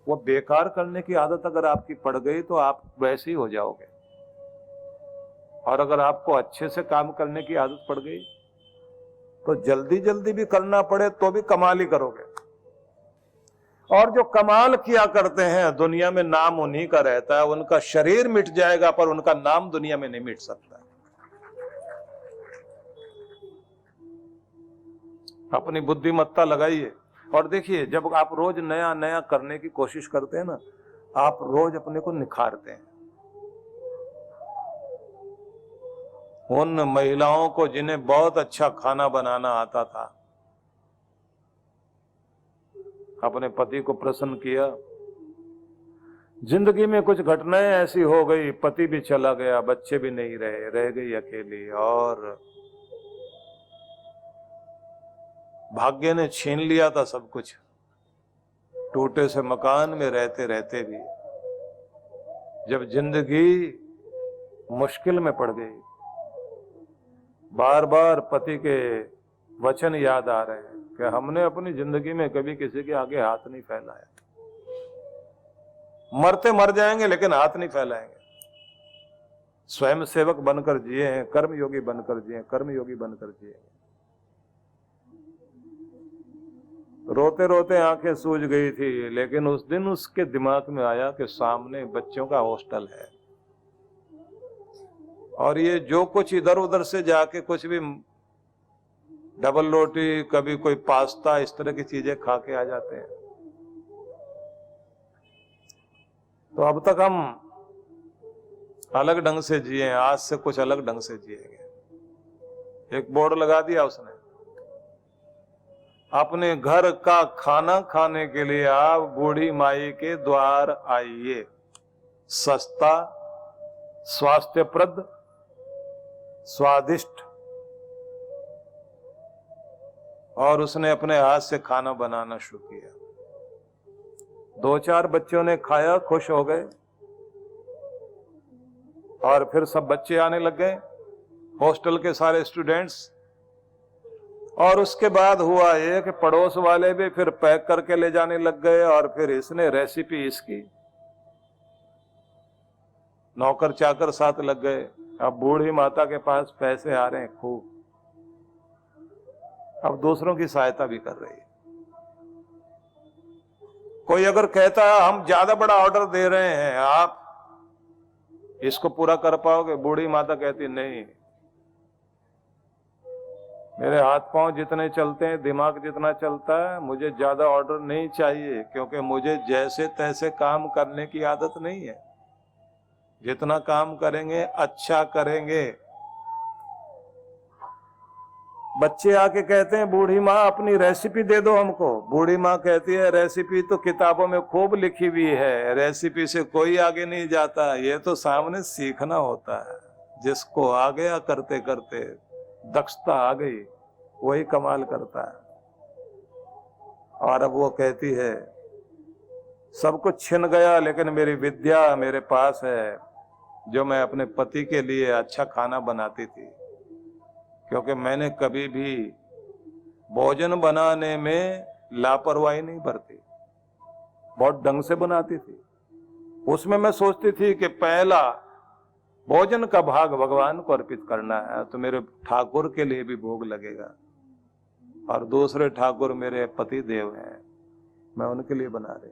वो बेकार करने की आदत अगर आपकी पड़ गई तो आप वैसे ही हो जाओगे। और अगर आपको अच्छे से काम करने की आदत पड़ गई तो जल्दी जल्दी भी करना पड़े तो भी कमाल ही करोगे। और जो कमाल किया करते हैं दुनिया में नाम उन्हीं का रहता है। उनका शरीर मिट जाएगा पर उनका नाम दुनिया में नहीं मिट सकता। अपनी बुद्धिमत्ता लगाइए और देखिए, जब आप रोज नया नया करने की कोशिश करते हैं ना, आप रोज अपने को निखारते हैं। उन महिलाओं को जिन्हें बहुत अच्छा खाना बनाना आता था, अपने पति को प्रसन्न किया। जिंदगी में कुछ घटनाएं ऐसी हो गई, पति भी चला गया, बच्चे भी नहीं रहे, रह गई अकेली, और भाग्य ने छीन लिया था सब कुछ। टूटे से मकान में रहते रहते भी जब जिंदगी मुश्किल में पड़ गई, बार बार पति के वचन याद आ रहे हैं कि हमने अपनी जिंदगी में कभी किसी के आगे हाथ नहीं फैलाया। मरते मर जाएंगे लेकिन हाथ नहीं फैलाएंगे। स्वयं सेवक बनकर जिए हैं, कर्मयोगी बनकर जिए, कर्मयोगी बनकर जिए। रोते रोते आंखें सूज गई थी, लेकिन उस दिन उसके दिमाग में आया कि सामने बच्चों का हॉस्टल है और ये जो कुछ इधर उधर से जाके कुछ भी डबल रोटी, कभी कोई पास्ता, इस तरह की चीजें खा के आ जाते हैं। तो अब तक हम अलग ढंग से जिए, आज से कुछ अलग ढंग से जिएंगे। एक बोर्ड लगा दिया उसने, अपने घर का खाना खाने के लिए आप बूढ़ी माई के द्वार आइए। सस्ता, स्वास्थ्यप्रद, स्वादिष्ट। और उसने अपने हाथ से खाना बनाना शुरू किया। 2-4 बच्चों ने खाया, खुश हो गए, और फिर सब बच्चे आने लग गए, हॉस्टल के सारे स्टूडेंट्स। और उसके बाद हुआ ये कि पड़ोस वाले भी फिर पैक करके ले जाने लग गए, और फिर इसने रेसिपी इसकी, नौकर चाकर साथ लग गए। अब बूढ़ी माता के पास पैसे आ रहे हैं खूब, अब दूसरों की सहायता भी कर रही है। कोई अगर कहता है हम ज्यादा बड़ा ऑर्डर दे रहे हैं, आप इसको पूरा कर पाओगे? बूढ़ी माता कहती नहीं, मेरे हाथ पांव जितने चलते हैं, दिमाग जितना चलता है, मुझे ज्यादा ऑर्डर नहीं चाहिए, क्योंकि मुझे जैसे तैसे काम करने की आदत नहीं है। जितना काम करेंगे अच्छा करेंगे। बच्चे आके कहते हैं बूढ़ी माँ अपनी रेसिपी दे दो हमको। बूढ़ी माँ कहती है रेसिपी तो किताबों में खूब लिखी हुई है, रेसिपी से कोई आगे नहीं जाता, ये तो सामने सीखना होता है। जिसको आ गया करते करते, दक्षता आ गई, वही कमाल करता है। और अब वो कहती है सब कुछ छिन गया, लेकिन मेरी विद्या मेरे पास है, जो मैं अपने पति के लिए अच्छा खाना बनाती थी। क्योंकि मैंने कभी भी भोजन बनाने में लापरवाही नहीं बरती, बहुत ढंग से बनाती थी। उसमें मैं सोचती थी कि पहला भोजन का भाग भगवान को अर्पित करना है, तो मेरे ठाकुर के लिए भी भोग लगेगा, और दूसरे ठाकुर मेरे पति देव हैं, मैं उनके लिए बना रही।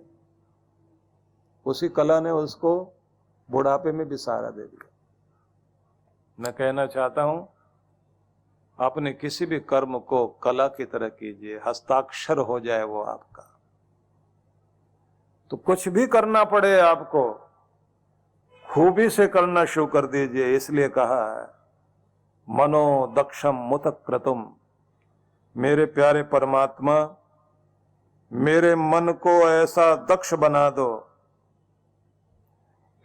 उसी कला ने उसको बुढ़ापे में भी सहारा दे दिया। मैं कहना चाहता हूं, अपने किसी भी कर्म को कला की तरह कीजिए, हस्ताक्षर हो जाए वो आपका। तो कुछ भी करना पड़े आपको, खूबी से करना शुरू कर दीजिए। इसलिए कहा है मनो दक्षम मुत क्रतुम। मेरे प्यारे परमात्मा, मेरे मन को ऐसा दक्ष बना दो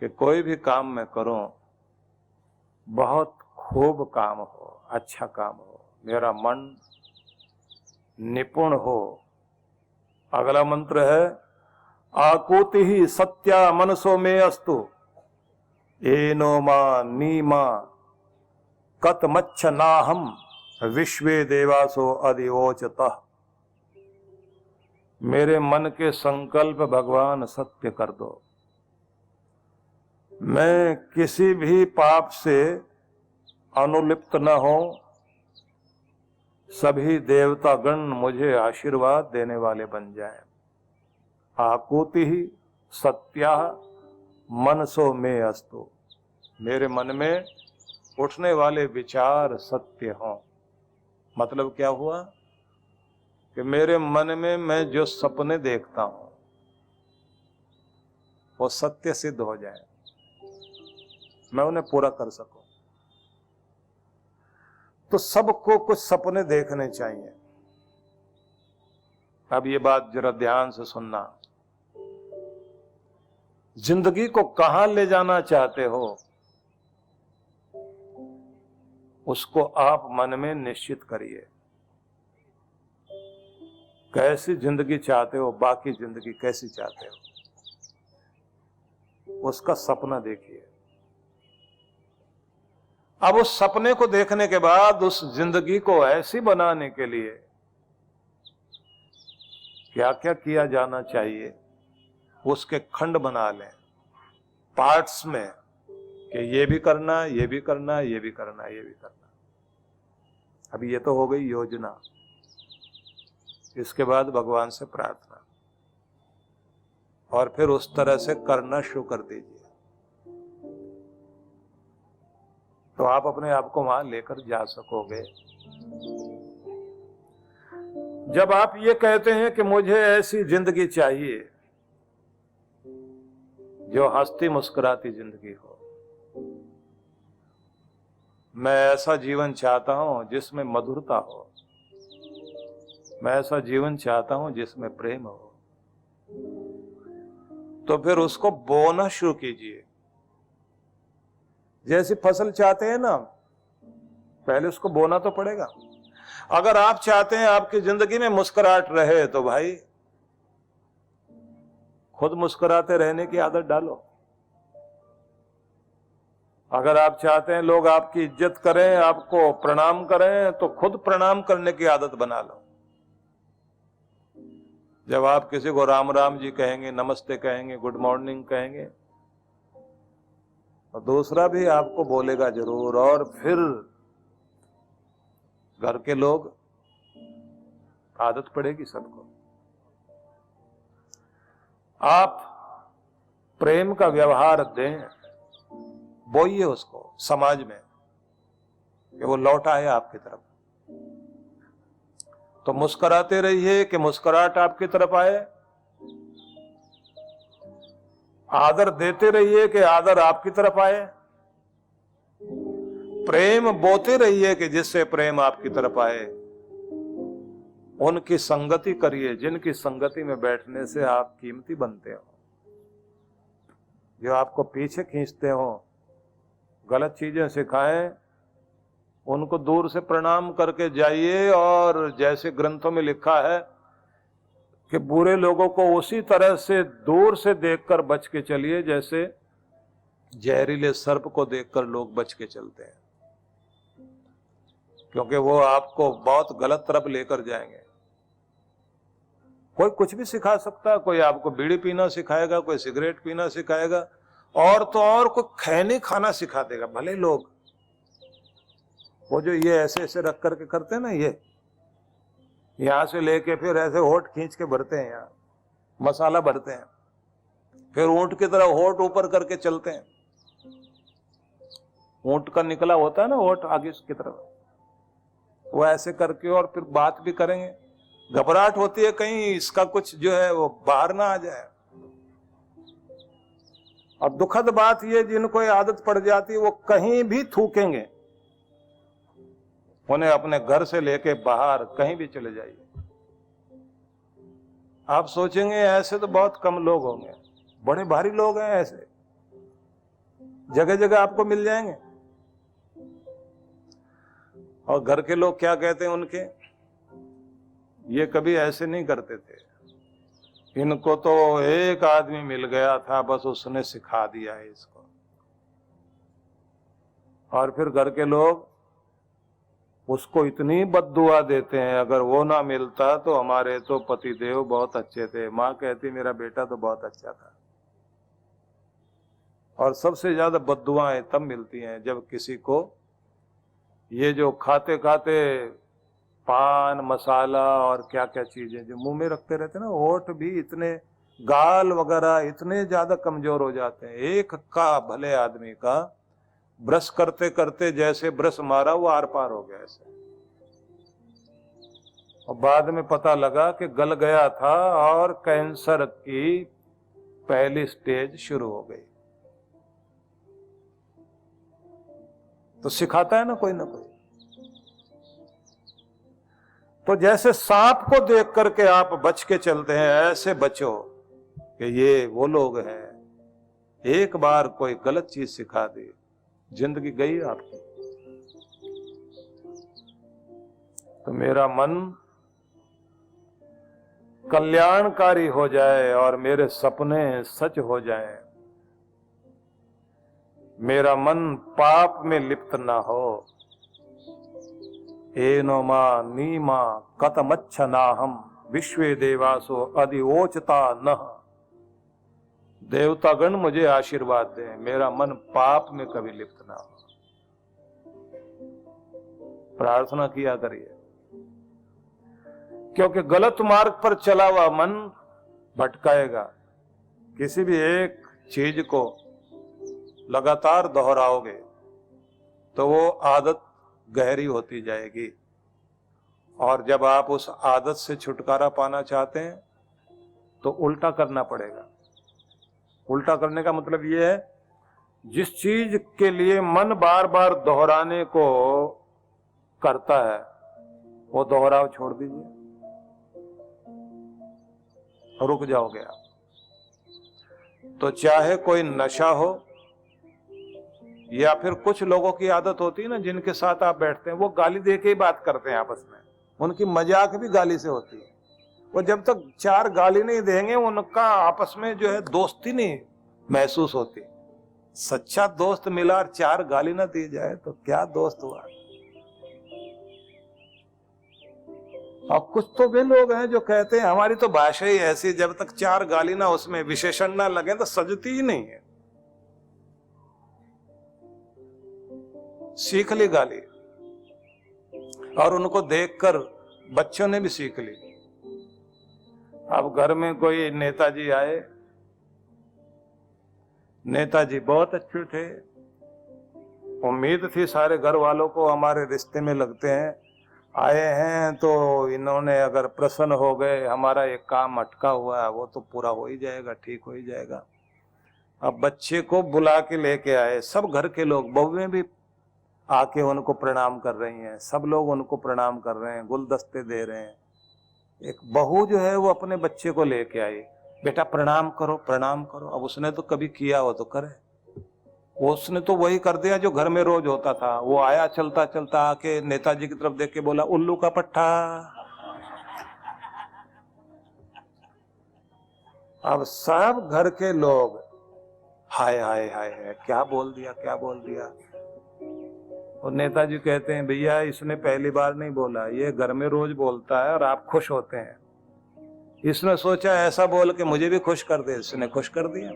कि कोई भी काम मैं करूं, बहुत खूब काम हो, अच्छा काम हो, मेरा मन निपुण हो। अगला मंत्र है आकुति ही सत्या मनसो में अस्तु, एनो मा नीमा कतमच्छ नाहम विश्वे देवासो अधिवोचतः। मेरे मन के संकल्प भगवान सत्य कर दो। मैं किसी भी पाप से अनुलिप्त न हो, सभी देवतागण मुझे आशीर्वाद देने वाले बन जाएं। आकुति ही सत्या मनसो में अस्तु। मेरे मन में उठने वाले विचार सत्य हों। मतलब क्या हुआ कि मेरे मन में मैं जो सपने देखता हूं वो सत्य सिद्ध हो जाए, मैं उन्हें पूरा कर सकूं। तो सबको कुछ सपने देखने चाहिए। अब ये बात जरा ध्यान से सुनना। जिंदगी को कहां ले जाना चाहते हो उसको आप मन में निश्चित करिए। कैसी जिंदगी चाहते हो, बाकी जिंदगी कैसी चाहते हो, उसका सपना देखिए। अब उस सपने को देखने के बाद उस जिंदगी को ऐसी बनाने के लिए क्या क्या किया जाना चाहिए, उसके खंड बना लें पार्ट्स में कि ये भी करना, ये भी करना, ये भी करना, ये भी करना। अब ये तो हो गई योजना। इसके बाद भगवान से प्रार्थना और फिर उस तरह से करना शुरू कर दीजिए, तो आप अपने आप को वहां लेकर जा सकोगे। जब आप ये कहते हैं कि मुझे ऐसी जिंदगी चाहिए जो हंसती मुस्कुराती जिंदगी हो, मैं ऐसा जीवन चाहता हूं जिसमें मधुरता हो, मैं ऐसा जीवन चाहता हूं जिसमें प्रेम हो, तो फिर उसको बोना शुरू कीजिए। जैसी फसल चाहते हैं ना, पहले उसको बोना तो पड़ेगा। अगर आप चाहते हैं आपकी जिंदगी में मुस्कुराहट रहे तो भाई खुद मुस्कुराते रहने की आदत डालो। अगर आप चाहते हैं लोग आपकी इज्जत करें, आपको प्रणाम करें, तो खुद प्रणाम करने की आदत बना लो। जब आप किसी को राम राम जी कहेंगे, नमस्ते कहेंगे, गुड मॉर्निंग कहेंगे, तो दूसरा भी आपको बोलेगा जरूर, और फिर घर के लोग, आदत पड़ेगी सबको। आप प्रेम का व्यवहार दें, बोइए उसको समाज में कि वो लौट आए आपकी तरफ। तो मुस्कुराते रहिए कि मुस्कुराहट आपकी तरफ आए, आदर देते रहिए कि आदर आपकी तरफ आए, प्रेम बोते रहिए कि जिससे प्रेम आपकी तरफ आए। उनकी संगति करिए जिनकी संगति में बैठने से आप कीमती बनते हो। जो आपको पीछे खींचते हो, गलत चीजें सिखाएं, उनको दूर से प्रणाम करके जाइए। और जैसे ग्रंथों में लिखा है कि बुरे लोगों को उसी तरह से दूर से देखकर बच के चलिए जैसे जहरीले सर्प को देखकर लोग बच के चलते हैं, क्योंकि वो आपको बहुत गलत तरफ लेकर जाएंगे। कोई कुछ भी सिखा सकता है, कोई आपको बीड़ी पीना सिखाएगा, कोई सिगरेट पीना सिखाएगा, और तो और कोई खैनी खाना सिखा देगा। भले लोग वो जो ये ऐसे ऐसे रख करके करते हैं ना, ये यहां से लेके फिर ऐसे होठ खींच के भरते हैं, यहाँ मसाला भरते हैं, फिर ऊंट की तरह होठ ऊपर करके चलते हैं। ऊंट का निकला होता है ना होठ आगे की तरफ, वो ऐसे करके और फिर बात भी करेंगे। घबराहट होती है कहीं इसका कुछ जो है वो बाहर ना आ जाए। और दुखद बात ये, जिनको ये आदत पड़ जाती है वो कहीं भी थूकेंगे, उन्हें अपने घर से लेके बाहर कहीं भी चले जाइए। आप सोचेंगे ऐसे तो बहुत कम लोग होंगे, बड़े भारी लोग हैं ऐसे, जगह जगह आपको मिल जाएंगे। और घर के लोग क्या कहते हैं उनके, ये कभी ऐसे नहीं करते थे, इनको तो एक आदमी मिल गया था, बस उसने सिखा दिया है इसको। और फिर घर के लोग उसको इतनी बद्दुआ देते हैं, अगर वो ना मिलता तो हमारे तो पतिदेव बहुत अच्छे थे। माँ कहती मेरा बेटा तो बहुत अच्छा था। और सबसे ज्यादा बद्दुआएं तब मिलती हैं जब किसी को ये जो खाते खाते पान मसाला और क्या क्या चीजें जो मुंह में रखते रहते हैं ना, होठ भी इतने, गाल वगैरह इतने ज्यादा कमजोर हो जाते हैं। एक का भले आदमी का ब्रश करते करते जैसे ब्रश मारा वो आर पार हो गया ऐसे, और बाद में पता लगा कि गल गया था और कैंसर की पहली स्टेज शुरू हो गई। तो सिखाता है ना कोई। तो जैसे सांप को देख करके आप बच के चलते हैं, ऐसे बचो कि ये वो लोग हैं, एक बार कोई गलत चीज सिखा दी, जिंदगी गई आपकी। तो मेरा मन कल्याणकारी हो जाए और मेरे सपने सच हो जाएं, मेरा मन पाप में लिप्त ना हो। एनो मा नीमा कतमच्छनाहम विश्वे देवासो अधिओचता नः। देवतागण मुझे आशीर्वाद दें, मेरा मन पाप में कभी लिप्त ना हो। प्रार्थना किया करिए, क्योंकि गलत मार्ग पर चला हुआ मन भटकाएगा। किसी भी एक चीज को लगातार दोहराओगे तो वो आदत गहरी होती जाएगी, और जब आप उस आदत से छुटकारा पाना चाहते हैं तो उल्टा करना पड़ेगा। उल्टा करने का मतलब ये है, जिस चीज के लिए मन बार बार दोहराने को करता है वो दोहराव छोड़ दीजिए, रुक जाओगे आप। तो चाहे कोई नशा हो, या फिर कुछ लोगों की आदत होती है ना जिनके साथ आप बैठते हैं, वो गाली दे के ही बात करते हैं आपस में, उनकी मजाक भी गाली से होती है। वो जब तक चार गाली नहीं देंगे उनका आपस में जो है दोस्ती नहीं महसूस होती। सच्चा दोस्त मिला और चार गाली ना दी जाए तो क्या दोस्त हुआ। और कुछ तो वे लोग हैं जो कहते हैं हमारी तो भाषा ही ऐसी, जब तक चार गाली ना उसमें विशेषण ना लगे तो सजती ही नहीं है। सीख ली गाली, और उनको देखकर बच्चों ने भी सीख ली। अब घर में कोई नेताजी आए, नेताजी बहुत अच्छे थे, उम्मीद थी सारे घर वालों को हमारे रिश्ते में लगते हैं, आए हैं तो इन्होंने अगर प्रसन्न हो गए, हमारा एक काम अटका हुआ है वो तो पूरा हो ही जाएगा, ठीक हो ही जाएगा। अब बच्चे को बुला के लेके आए, सब घर के लोग, बहुएं भी आके उनको प्रणाम कर रही हैं, सब लोग उनको प्रणाम कर रहे हैं, गुलदस्ते दे रहे हैं। एक बहू जो है वो अपने बच्चे को लेके आई, बेटा प्रणाम करो प्रणाम करो। अब उसने तो कभी किया हो तो करे, उसने तो वही कर दिया जो घर में रोज होता था। वो आया चलता चलता आके नेताजी की तरफ देख के बोला, उल्लू का पट्टा। अब सब घर के लोग हाय हाय हाय हाय, क्या बोल दिया क्या बोल दिया। और नेताजी कहते हैं भैया इसने पहली बार नहीं बोला, ये घर में रोज बोलता है और आप खुश होते हैं। इसने सोचा ऐसा बोल के मुझे भी खुश कर दे, इसने खुश कर दिया।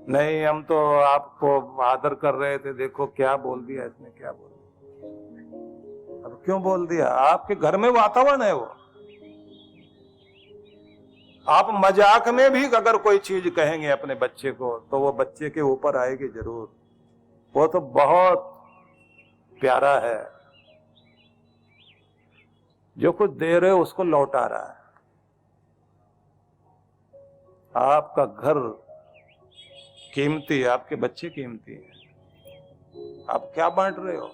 नहीं हम तो आपको आदर कर रहे थे, देखो क्या बोल दिया इसने, क्या बोल दिया। अब क्यों बोल दिया? आपके घर में वातावरण है वो। आप मजाक में भी अगर कोई चीज कहेंगे अपने बच्चे को तो वो बच्चे के ऊपर आएगी जरूर। वो तो बहुत प्यारा है, जो कुछ दे रहे हो उसको लौटा रहा है। आपका घर कीमती, आपके बच्चे कीमती हैं, आप क्या बांट रहे हो।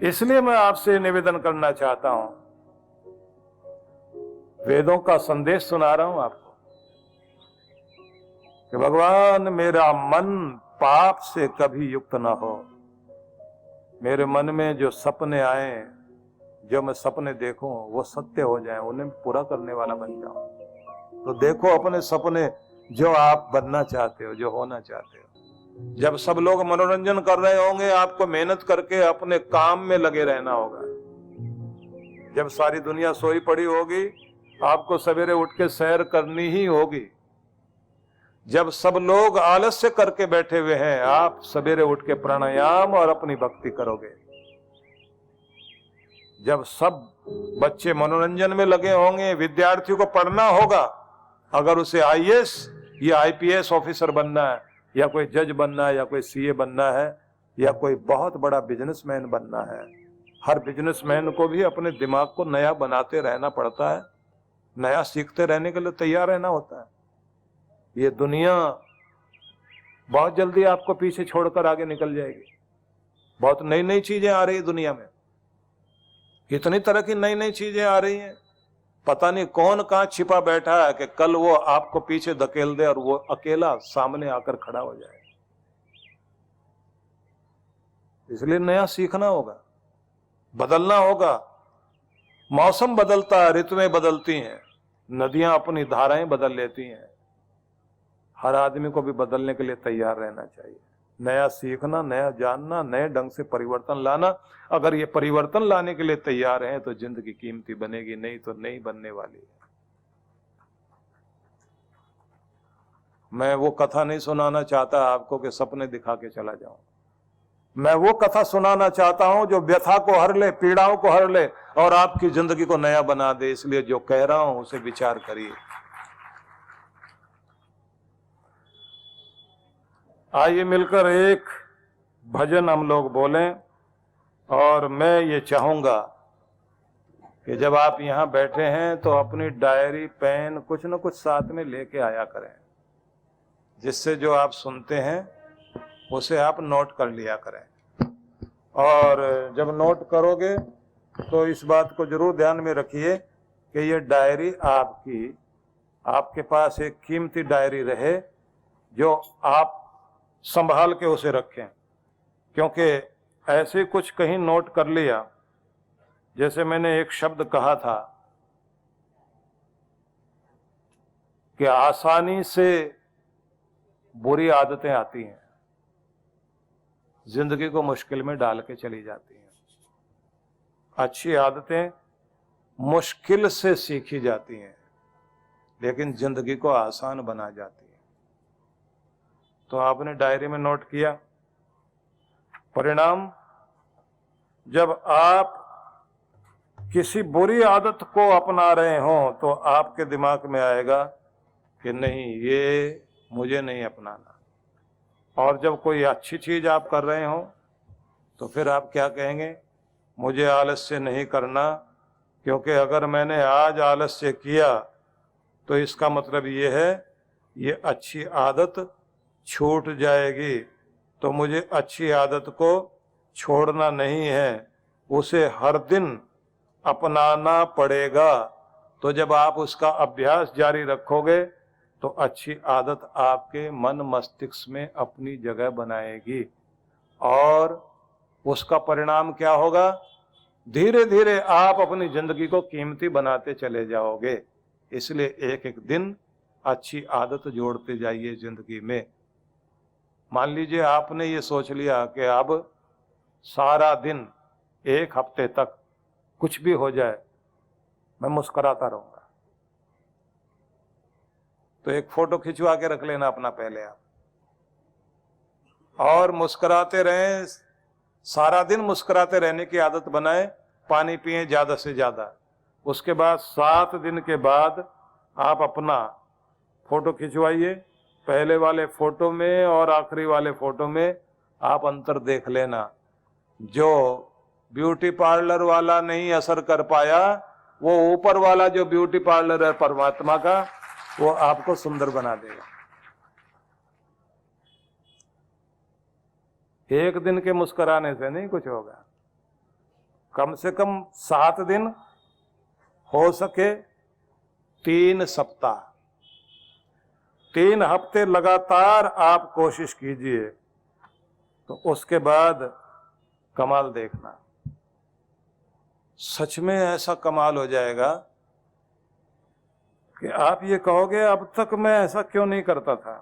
इसलिए मैं आपसे निवेदन करना चाहता हूं, वेदों का संदेश सुना रहा हूं आपको कि भगवान मेरा मन पाप से कभी युक्त ना हो। मेरे मन में जो सपने आए, जो मैं सपने देखूं वो सत्य हो जाएं, उन्हें पूरा करने वाला बन जाऊं। तो देखो अपने सपने जो आप बनना चाहते हो, जो होना चाहते हो। जब सब लोग मनोरंजन कर रहे होंगे, आपको मेहनत करके अपने काम में लगे रहना होगा। जब सारी दुनिया सोई पड़ी होगी, आपको सवेरे उठ के सैर करनी ही होगी। जब सब लोग आलस्य करके बैठे हुए हैं, आप सवेरे उठ के प्राणायाम और अपनी भक्ति करोगे। जब सब बच्चे मनोरंजन में लगे होंगे, विद्यार्थियों को पढ़ना होगा, अगर उसे आईएएस या आईपीएस ऑफिसर बनना है, या कोई जज बनना है, या कोई सीए बनना है, या कोई बहुत बड़ा बिजनेसमैन बनना है। हर बिजनेसमैन को भी अपने दिमाग को नया बनाते रहना पड़ता है, नया सीखते रहने के लिए तैयार रहना होता है। ये दुनिया बहुत जल्दी आपको पीछे छोड़कर आगे निकल जाएगी। बहुत नई नई चीजें आ रही है दुनिया में, कितनी तरह की नई नई चीजें आ रही हैं। पता नहीं कौन कहां छिपा बैठा है कि कल वो आपको पीछे धकेल दे और वो अकेला सामने आकर खड़ा हो जाए। इसलिए नया सीखना होगा, बदलना होगा। मौसम बदलता है, ऋतुएं बदलती हैं, नदियां अपनी धाराएं बदल लेती हैं। हर आदमी को भी बदलने के लिए तैयार रहना चाहिए। नया सीखना, नया जानना, नए ढंग से परिवर्तन लाना। अगर ये परिवर्तन लाने के लिए तैयार हैं तो जिंदगी कीमती बनेगी, नहीं तो नहीं बनने वाली है। मैं वो कथा नहीं सुनाना चाहता आपको कि सपने दिखा के चला जाऊं। मैं वो कथा सुनाना चाहता हूं जो व्यथा को हर ले, पीड़ाओं को हर ले और आपकी जिंदगी को नया बना दे। इसलिए जो कह रहा हूं उसे विचार करिए। आइए मिलकर एक भजन हम लोग बोलें। और मैं ये चाहूंगा कि जब आप यहां बैठे हैं तो अपनी डायरी, पेन कुछ न कुछ साथ में लेके आया करें, जिससे जो आप सुनते हैं उसे आप नोट कर लिया करें। और जब नोट करोगे तो इस बात को जरूर ध्यान में रखिए कि ये डायरी आपके पास एक कीमती डायरी रहे, जो आप संभाल के उसे रखें। क्योंकि ऐसे कुछ कहीं नोट कर लिया, जैसे मैंने एक शब्द कहा था कि आसानी से बुरी आदतें आती हैं, जिंदगी को मुश्किल में डाल के चली जाती हैं। अच्छी आदतें मुश्किल से सीखी जाती हैं, लेकिन जिंदगी को आसान बना जाती है। तो आपने डायरी में नोट किया। परिणाम, जब आप किसी बुरी आदत को अपना रहे हों तो आपके दिमाग में आएगा कि नहीं, ये मुझे नहीं अपनाना। और जब कोई अच्छी चीज आप कर रहे हो तो फिर आप क्या कहेंगे, मुझे आलस्य नहीं करना, क्योंकि अगर मैंने आज आलस्य किया तो इसका मतलब ये है ये अच्छी आदत छूट जाएगी। तो मुझे अच्छी आदत को छोड़ना नहीं है, उसे हर दिन अपनाना पड़ेगा। तो जब आप उसका अभ्यास जारी रखोगे तो अच्छी आदत आपके मन मस्तिष्क में अपनी जगह बनाएगी, और उसका परिणाम क्या होगा, धीरे धीरे आप अपनी जिंदगी को कीमती बनाते चले जाओगे। इसलिए एक एक दिन अच्छी आदत जोड़ते जाइए जिंदगी में। मान लीजिए आपने ये सोच लिया कि अब सारा दिन, एक हफ्ते तक कुछ भी हो जाए मैं मुस्कुराता रहूंगा, तो एक फोटो खिंचवा के रख लेना अपना पहले आप, और मुस्कुराते रहें। सारा दिन मुस्कुराते रहने की आदत बनाएं। पानी पिएं ज्यादा से ज्यादा। उसके बाद 7 दिन के बाद आप अपना फोटो खिंचवाइए। पहले वाले फोटो में और आखिरी वाले फोटो में आप अंतर देख लेना। जो ब्यूटी पार्लर वाला नहीं असर कर पाया, वो ऊपर वाला जो ब्यूटी पार्लर है परमात्मा का, वो आपको सुंदर बना देगा। एक दिन के मुस्कुराने से नहीं कुछ होगा, कम से कम 7 दिन, हो सके 3 सप्ताह, 3 हफ्ते लगातार आप कोशिश कीजिए, तो उसके बाद कमाल देखना। सच में ऐसा कमाल हो जाएगा कि आप ये कहोगे अब तक मैं ऐसा क्यों नहीं करता था।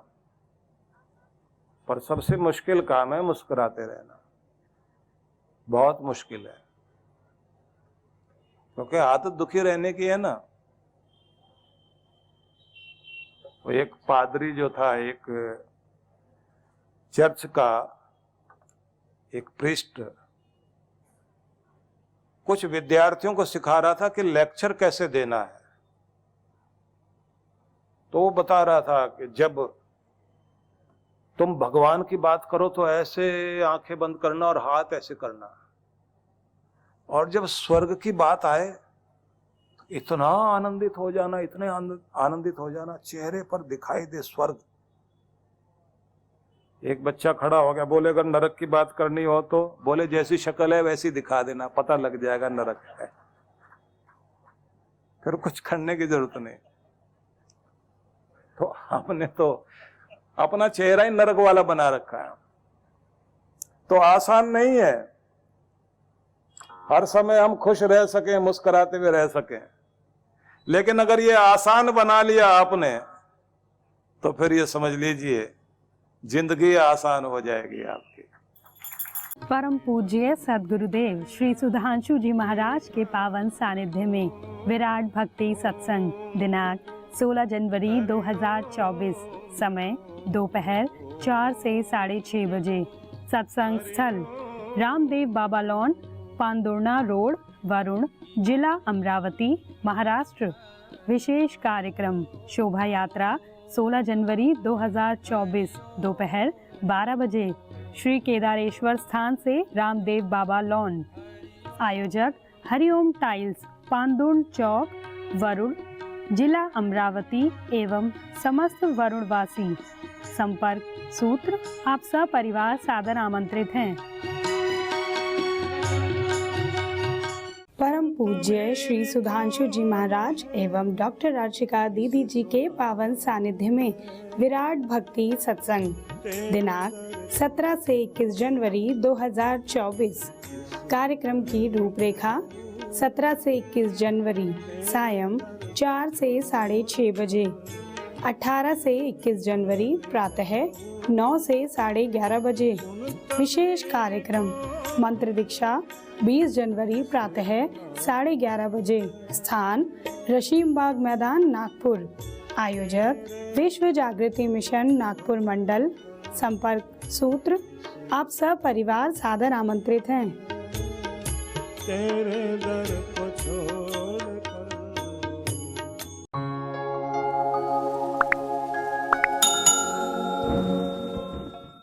पर सबसे मुश्किल काम है मुस्कुराते रहना, बहुत मुश्किल है, क्योंकि आदत दुखी रहने की है ना। वो एक पादरी जो था, एक चर्च का एक प्रीस्ट, कुछ विद्यार्थियों को सिखा रहा था कि लेक्चर कैसे देना है। तो वो बता रहा था कि जब तुम भगवान की बात करो तो ऐसे आंखें बंद करना और हाथ ऐसे करना, और जब स्वर्ग की बात आए तो इतना आनंदित हो जाना, इतने आनंदित हो जाना, चेहरे पर दिखाई दे स्वर्ग। एक बच्चा खड़ा हो गया, बोले अगर नरक की बात करनी हो तो, बोले जैसी शक्ल है वैसी दिखा देना, पता लग जाएगा नरक है, फिर कुछ करने की जरूरत नहीं। तो हमने तो अपना चेहरा ही नरक वाला बना रखा है। तो आसान नहीं है हर समय हम खुश रह सकें, मुस्कुराते हुए रह सकें, लेकिन अगर ये आसान बना लिया आपने तो फिर ये समझ लीजिए जिंदगी आसान हो जाएगी आपकी। परम पूज्य सद्गुरुदेव श्री सुधांशु जी महाराज के पावन सानिध्य में विराट भक्ति सत्संग दिनांक 16 जनवरी 2024, समय दोपहर 4 से 6:30 बजे। सत्संग स्थल रामदेव बाबा लॉन, पांदुर्णा रोड, वरुण, जिला अमरावती, महाराष्ट्र। विशेष कार्यक्रम शोभा यात्रा 16 जनवरी 2024 दोपहर 12 बजे श्री केदारेश्वर स्थान से रामदेव बाबा लॉन। आयोजक हरिओम टाइल्स, पांदुर्ण चौक, वरुण, जिला अमरावती एवं समस्त वरुणवासी। संपर्क सूत्र आप सब परिवार सादर आमंत्रित हैं। परम पूज्य श्री सुधांशु जी महाराज एवं डॉक्टर अर्चिका दीदी जी के पावन सानिध्य में विराट भक्ति सत्संग दिनांक 17 से 21 जनवरी 2024। कार्यक्रम की रूपरेखा 17 से 21 जनवरी सायं 4 से 6:30 बजे, 18 से 21 जनवरी प्रातः 9 से 11:30 बजे। विशेष कार्यक्रम मंत्र दीक्षा 20 जनवरी प्रातः 11:30 बजे। स्थान रशीमबाग मैदान, नागपुर। आयोजक विश्व जागृति मिशन नागपुर मंडल। संपर्क सूत्र आप सब परिवार सादर आमंत्रित हैं। तेरे दर को छोड़ कर